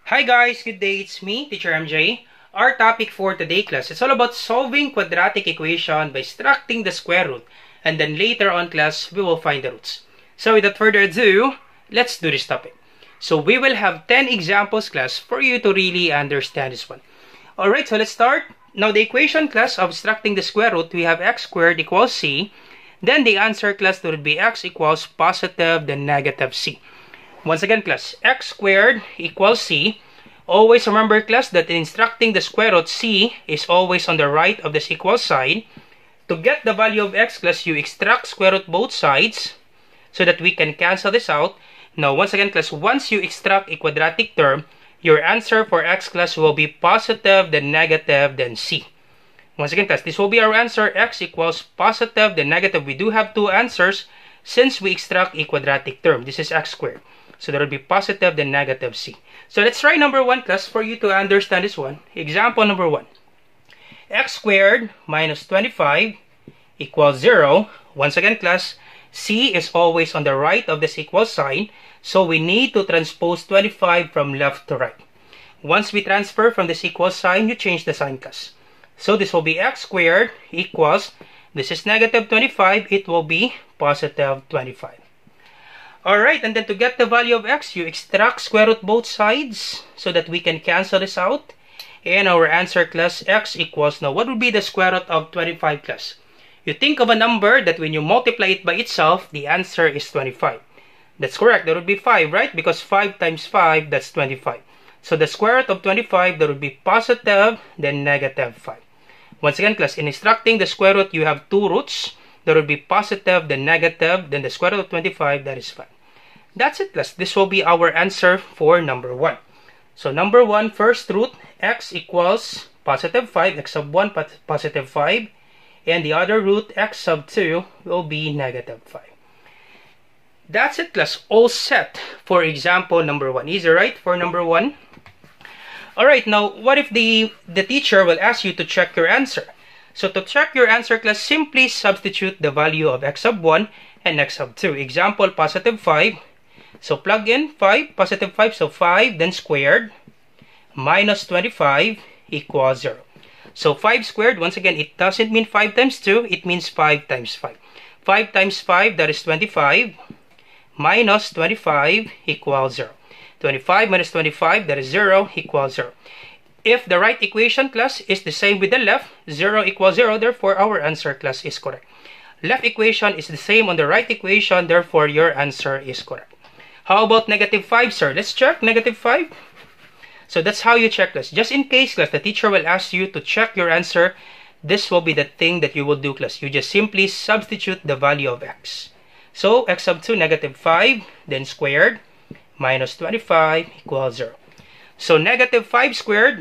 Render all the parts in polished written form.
Hi guys, good day. It's me, Teacher MJ. Our topic for today class is all about solving quadratic equation by subtracting the square root. And then later on class, we will find the roots. So without further ado, let's do this topic. So we will have 10 examples class for you to really understand this one. Alright, so let's start. Now the equation class of subtracting the square root, we have x squared equals c. Then the answer class would be x equals positive then negative c. Once again class, x squared equals c. Always remember class that in subtracting the square root, c is always on the right of this equal sign. To get the value of x class, you extract square root both sides so that we can cancel this out. Now once again class, once you extract a quadratic term, your answer for x class will be positive then negative then c. Once again class, this will be our answer. X equals positive then negative. We do have two answers since we extract a quadratic term. This is x squared. So there will be positive then negative c. So let's try number 1 class for you to understand this one. Example number 1. X squared minus 25 equals 0. Once again class, c is always on the right of this equal sign. So we need to transpose 25 from left to right. Once we transfer from this equal sign, you change the sign class. So this will be x squared equals, this is negative 25, it will be positive 25. Alright, and then to get the value of x, you extract square root both sides so that we can cancel this out. And our answer class, x equals, now what would be the square root of 25 class? You think of a number that when you multiply it by itself, the answer is 25. That's correct, that would be 5, right? Because 5 times 5, that's 25. So the square root of 25, that would be positive, then negative 5. Once again class, in extracting the square root, you have two roots. That would be positive, then negative, then the square root of 25, that is 5. That's it class. This will be our answer for number 1. So number 1, first root, x equals positive 5, x sub 1 positive 5. And the other root, x sub 2, will be negative 5. That's it class. All set for example number 1. Easy, right? For number 1. Alright, now what if the teacher will ask you to check your answer? So to check your answer class, simply substitute the value of x sub 1 and x sub 2. Example, positive 5. So plug in 5, positive 5, so 5, then squared, minus 25 equals 0. So 5 squared, once again, it doesn't mean 5 times 2, it means 5 times 5. 5 times 5, that is 25, minus 25 equals 0. 25 minus 25, that is 0, equals 0. If the right equation class is the same with the left, 0 equals 0, therefore our answer class is correct. Left equation is the same on the right equation, therefore your answer is correct. How about negative 5, sir? Let's check negative 5. So that's how you check class. Just in case class, the teacher will ask you to check your answer, this will be the thing that you will do class. You just simply substitute the value of x. So x sub 2, negative 5, then squared, minus 25 equals 0. So negative 5 squared,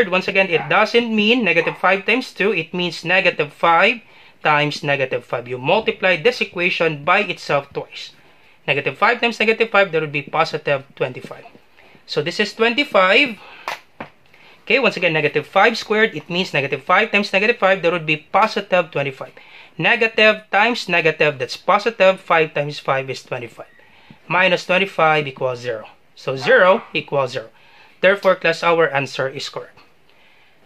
once again, it doesn't mean negative 5 times 2, it means negative 5 times negative 5. You multiply this equation by itself twice. Negative 5 times negative 5, that would be positive 25. So this is 25. Okay, once again, negative 5 squared, it means negative 5 times negative 5, that would be positive 25. Negative times negative, that's positive. 5 times 5 is 25. Minus 25 equals 0. So 0 equals 0. Therefore, class, our answer is correct.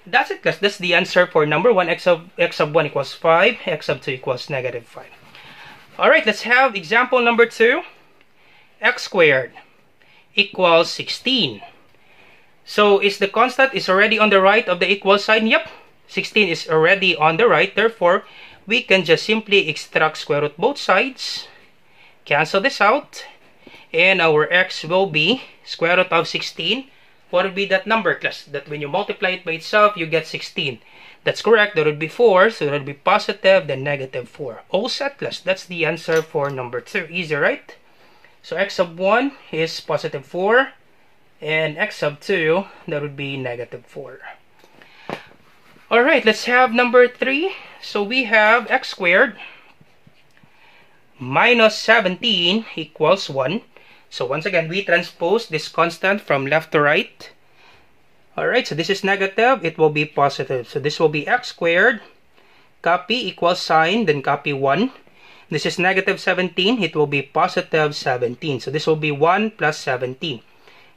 That's it, class. That's the answer for number 1. X sub 1 equals 5. X sub 2 equals negative 5. Alright, let's have example number 2. X squared equals 16. So, is the constant is already on the right of the equal sign? Yep. 16 is already on the right. Therefore, we can just simply extract square root both sides. Cancel this out. And our x will be square root of 16. What would be that number class? That when you multiply it by itself, you get 16. That's correct. That would be 4. So that would be positive, then negative 4. All set class. That's the answer for number 2. Easy, right? So x sub 1 is positive 4. And x sub 2, that would be negative 4. Alright, let's have number 3. So we have x squared minus 17 equals 1. So once again, we transpose this constant from left to right. Alright, so this is negative, it will be positive. So this will be x squared, copy equals sign, then copy 1. This is negative 17, it will be positive 17. So this will be 1 plus 17.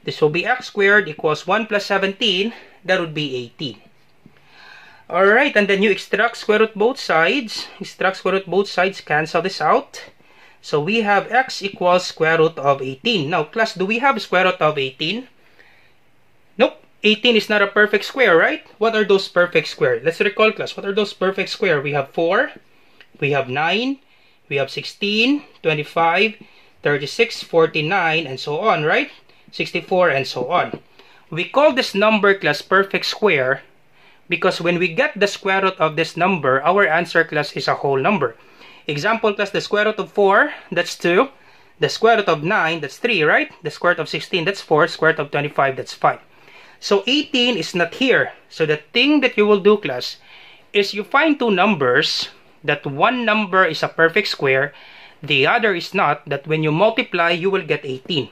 This will be x squared equals 1 plus 17. That would be 18. Alright, and then you extract square root both sides. Extract square root both sides, cancel this out. So we have x equals square root of 18. Now, class, do we have square root of 18? Nope. 18 is not a perfect square, right? What are those perfect square? Let's recall, class. What are those perfect square? We have 4, we have 9, we have 16, 25, 36, 49, and so on, right? 64, and so on. We call this number, class, perfect square because when we get the square root of this number, our answer, class, is a whole number. Example, class, the square root of 4, that's 2. The square root of 9, that's 3, right? The square root of 16, that's 4. Square root of 25, that's 5. So 18 is not here. So the thing that you will do, class, is you find two numbers that one number is a perfect square, the other is not, that when you multiply, you will get 18.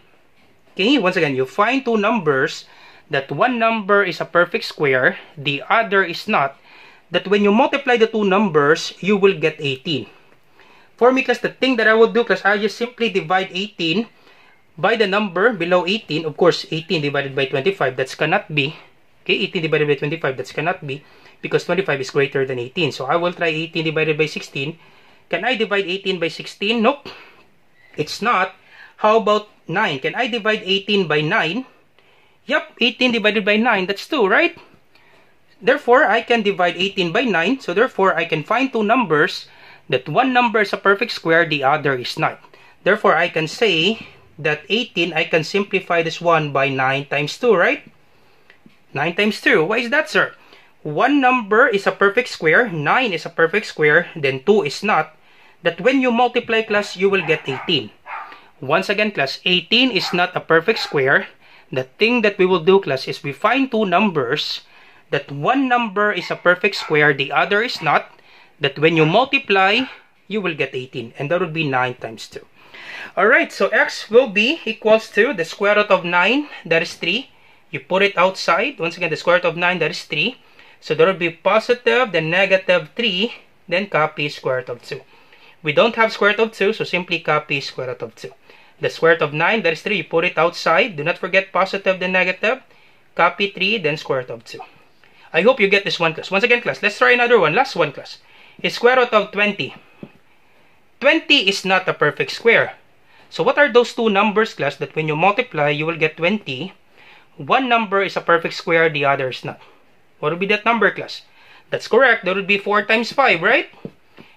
Okay, once again, you find two numbers that one number is a perfect square, the other is not, that when you multiply the two numbers, you will get 18. For me, class, the thing that I will do, class, I just simply divide 18 by the number below 18. Of course, 18 divided by 25, that cannot be. Okay, 18 divided by 25, that cannot be, because 25 is greater than 18. So I will try 18 divided by 16. Can I divide 18 by 16? Nope. It's not. How about 9? Can I divide 18 by 9? Yep, 18 divided by 9, that's 2, right? Therefore, I can divide 18 by 9. So therefore, I can find two numbers that one number is a perfect square, the other is not. Therefore, I can say that 18, I can simplify this one by 9 times 2, right? 9 times 2. Why is that, sir? One number is a perfect square, 9 is a perfect square, then 2 is not. That when you multiply, class, you will get 18. Once again, class, 18 is not a perfect square. The thing that we will do, class, is we find two numbers that one number is a perfect square, the other is not. That when you multiply, you will get 18. And that would be 9 times 2. Alright, so x will be equals to the square root of 9, that is 3. You put it outside. Once again, the square root of 9, that is 3. So there will be positive, then negative 3, then copy square root of 2. We don't have square root of 2, so simply copy square root of 2. The square root of 9, that is 3, you put it outside. Do not forget positive, then negative. Copy 3, then square root of 2. I hope you get this one, class. Once again, class, let's try another one. Last one, class. Is square root of 20. 20 is not a perfect square. So what are those two numbers, class, that when you multiply, you will get 20? One number is a perfect square, the other is not. What would be that number, class? That's correct. That would be 4 times 5, right?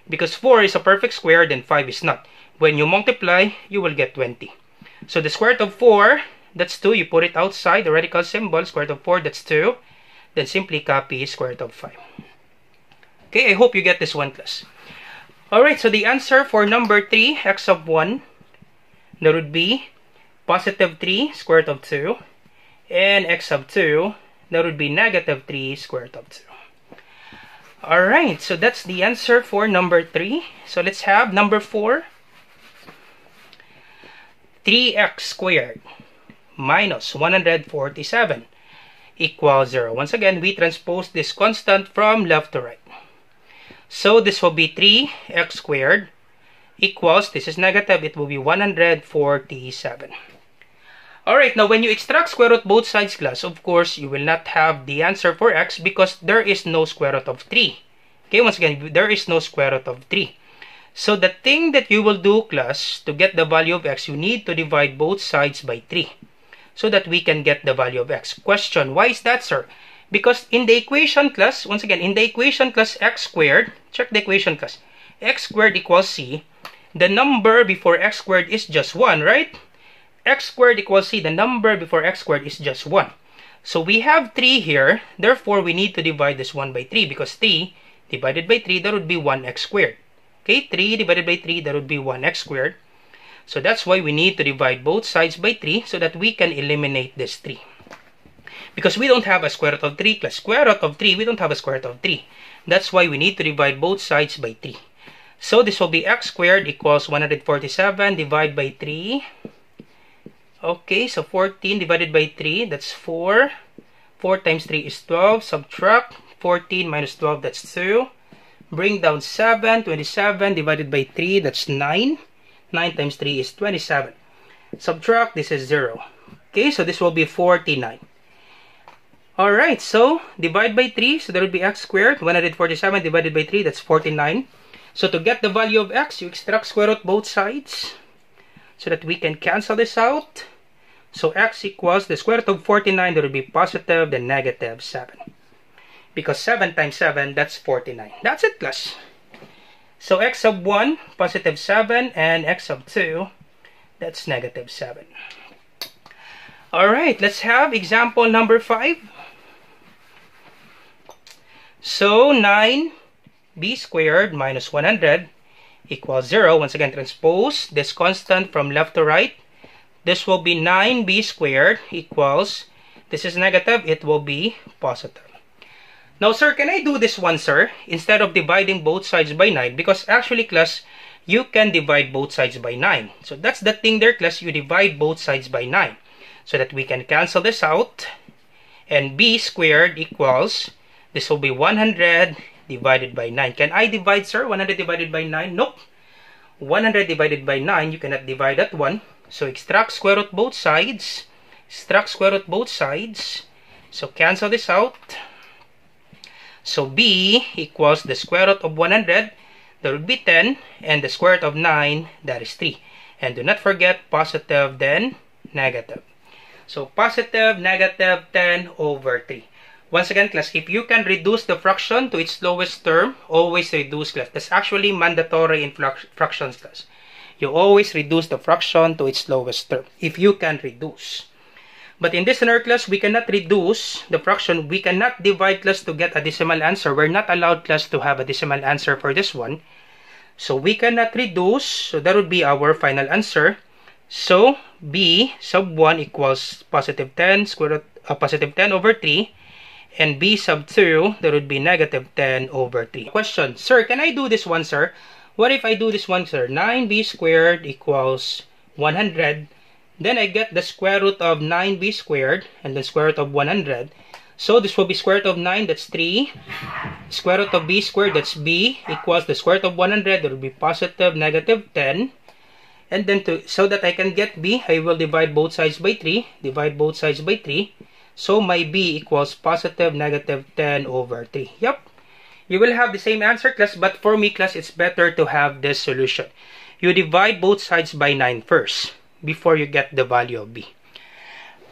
Because 4 is a perfect square, then 5 is not. When you multiply, you will get 20. So the square root of 4, that's 2. You put it outside, the radical symbol. Square root of 4, that's 2. Then simply copy square root of 5. Okay, I hope you get this one, class. Alright, so the answer for number 3, x of 1, that would be positive 3 square root of 2. And x of 2, that would be negative 3 square root of 2. Alright, so that's the answer for number 3. So let's have number 4. 3x squared minus 147 equals 0. Once again, we transpose this constant from left to right. So this will be 3x squared equals, this is negative, it will be 147. Alright, now when you extract square root both sides, class, of course, you will not have the answer for x because there is no square root of 3. Okay, once again, there is no square root of 3. So the thing that you will do, class, to get the value of x, you need to divide both sides by 3 so that we can get the value of x. Question, why is that, sir? Because in the equation, class, once again, in the equation, class, x squared, check the equation, class, x squared equals c. The number before x squared is just 1, right? X squared equals c. The number before x squared is just 1. So we have 3 here. Therefore, we need to divide this 1 by 3 because 3 divided by 3, that would be 1x squared. Okay, 3 divided by 3, that would be 1x squared. So that's why we need to divide both sides by 3 so that we can eliminate this 3. Because we don't have a square root of 3 plus square root of 3, we don't have a square root of 3. That's why we need to divide both sides by 3. So this will be x squared equals 147 divided by 3. Okay, so 14 divided by 3, that's 4. 4 times 3 is 12. Subtract 14 minus 12, that's 2. Bring down 7. 27 divided by 3, that's 9. 9 times 3 is 27. Subtract, this is 0. Okay, so this will be 49. Alright, so divide by 3, so there will be x squared. 147 divided by 3, that's 49. So to get the value of x, you extract square root both sides so that we can cancel this out. So x equals the square root of 49, there will be positive, then negative 7. Because 7 times 7, that's 49. That's it, class. So x sub 1, positive 7, and x sub 2, that's negative 7. Alright, let's have example number 5. So 9b squared minus 100 equals 0. Once again, transpose this constant from left to right. This will be 9b squared equals, this is negative, it will be positive. Now, sir, can I do this one, sir, instead of dividing both sides by 9? Because actually, class, you can divide both sides by 9. So that's the thing there, class, you divide both sides by 9. So that we can cancel this out. And b squared equals, this will be 100 divided by 9. Can I divide, sir, 100 divided by 9? Nope. 100 divided by 9, you cannot divide that one. So extract square root both sides. Extract square root both sides. So cancel this out. So b equals the square root of 100. That would be 10. And the square root of 9, that is 3. And do not forget positive, then negative. So positive, negative, 10 over 3. Once again, class, if you can reduce the fraction to its lowest term, always reduce, class. That's actually mandatory in fractions, class. You always reduce the fraction to its lowest term, if you can reduce. But in this scenario, class, we cannot reduce the fraction. We cannot divide, class, to get a decimal answer. We're not allowed, class, to have a decimal answer for this one. So we cannot reduce. So that would be our final answer. So b sub 1 equals positive 10 square root positive 10 over 3. And b sub 2, that would be negative 10 over 3. Question, sir, can I do this one, sir? What if I do this one, sir? 9b squared equals 100. Then I get the square root of 9b squared and the square root of 100. So this will be square root of 9, that's 3. Square root of b squared, that's b, equals the square root of 100, that will be positive negative 10. And then so that I can get b, I will divide both sides by 3. Divide both sides by 3. So my b equals positive negative 10 over 3. Yep. You will have the same answer, class, but for me, class, it's better to have this solution. You divide both sides by 9 first before you get the value of b.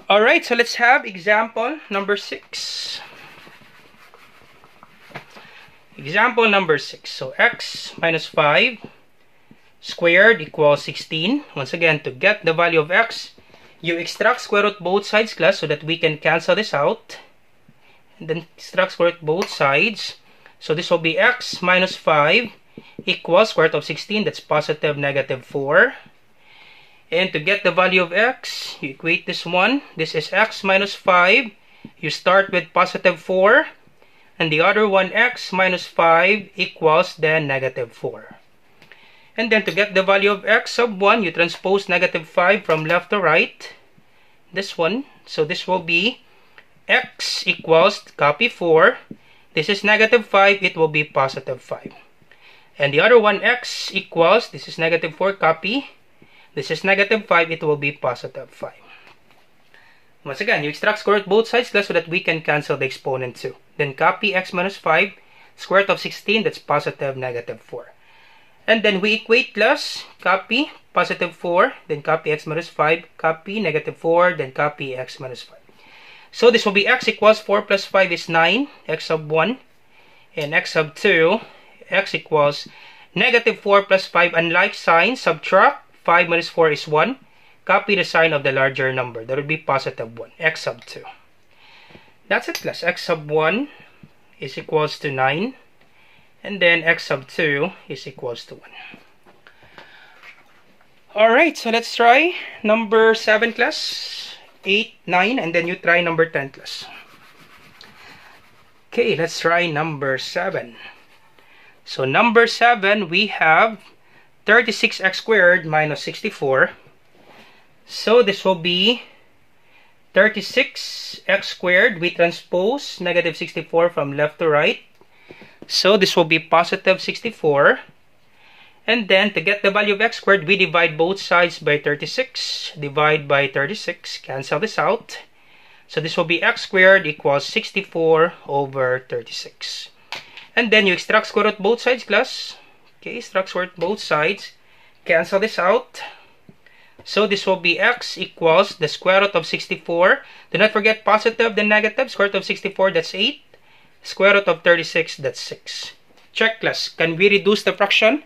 Alright, so let's have example number 6. Example number 6. So x minus 5 squared equals 16. Once again, to get the value of x, you extract square root both sides, class, so that we can cancel this out. And then extract square root both sides. So this will be x minus 5 equals square root of 16. That's positive negative 4. And to get the value of x, you equate this one. This is x minus 5. You start with positive 4. And the other one, x minus 5 equals then negative 4. And then to get the value of x sub 1, you transpose negative 5 from left to right. This one. So this will be x equals, copy 4. This is negative 5. It will be positive 5. And the other one, x equals, this is negative 4, copy. This is negative 5. It will be positive 5. Once again, you extract square root both sides, so that we can cancel the exponent too. Then copy x minus 5, square root of 16, that's positive negative 4. And then we equate, plus, copy positive 4, then copy x minus 5, copy negative 4, then copy x minus 5. So this will be x equals 4 plus 5 is 9, x sub 1, and x sub 2, x equals negative 4 plus 5, unlike sign, subtract, 5 minus 4 is 1, copy the sign of the larger number, that would be positive 1, x sub 2. That's it, class. X sub 1 is equals to 9. And then x sub 2 is equals to 1. Alright, so let's try number 7, class. 8, 9, and then you try number 10, class. Okay, let's try number 7. So number 7, we have 36x squared minus 64. So this will be 36x squared. We transpose negative 64 from left to right. So this will be positive 64. And then, to get the value of x squared, we divide both sides by 36. Divide by 36. Cancel this out. So this will be x squared equals 64 over 36. And then you extract square root both sides, class. Okay, extract square root both sides. Cancel this out. So this will be x equals the square root of 64. Do not forget positive, then negative. Square root of 64, that's 8. Square root of 36, that's 6. Check, class. Can we reduce the fraction?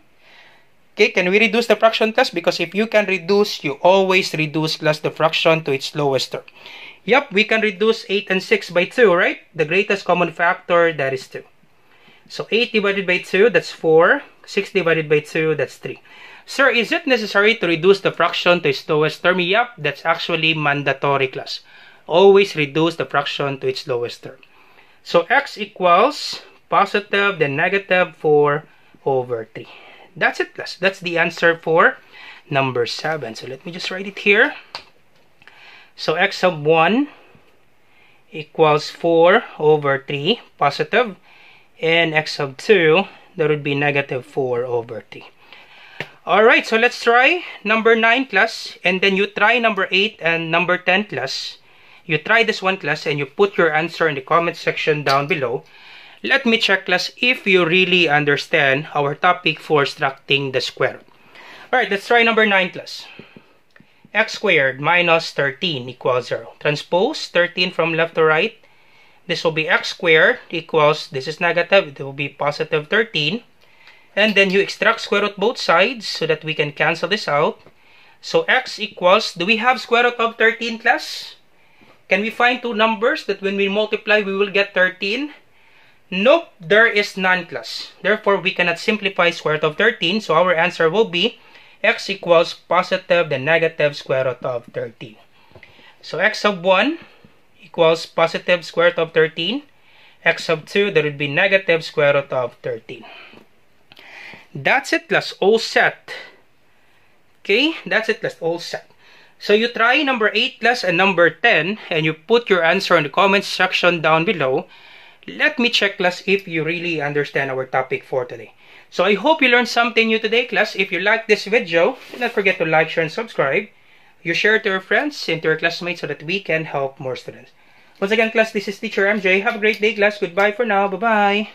Okay, can we reduce the fraction, class? Because if you can reduce, you always reduce, class, the fraction to its lowest term. Yep, we can reduce 8 and 6 by 2, right? The greatest common factor, that is 2. So 8 divided by 2, that's 4. 6 divided by 2, that's 3. Sir, is it necessary to reduce the fraction to its lowest term? Yep, that's actually mandatory, class. Always reduce the fraction to its lowest term. So x equals positive, then negative 4 over 3. That's it, class. That's the answer for number 7. So let me just write it here. So x sub 1 equals 4 over 3, positive. And x sub 2, that would be negative 4 over 3. Alright, so let's try number 9, class. And then you try number 8 and number 10, class. You try this one, class, and you put your answer in the comment section down below. Let me check, class, if you really understand our topic for extracting the square root. Alright, let's try number 9, class. X squared minus 13 equals 0. Transpose 13 from left to right. This will be x squared equals, this is negative, it will be positive 13. And then you extract square root both sides so that we can cancel this out. So x equals, do we have square root of 13, class? Can we find two numbers that when we multiply, we will get 13? Nope, there is none, class. Therefore, we cannot simplify square root of 13. So our answer will be x equals positive, then negative square root of 13. So x sub 1 equals positive square root of 13. X sub 2, that would be negative square root of 13. That's it, class. All set. Okay, that's it, class. All set. So you try number 8, class, and number 10, and you put your answer in the comments section down below. Let me check, class, if you really understand our topic for today. So I hope you learned something new today, class. If you like this video, do not forget to like, share, and subscribe. You share it to your friends and to your classmates so that we can help more students. Once again, class, this is Teacher MJ. Have a great day, class. Goodbye for now. Bye-bye.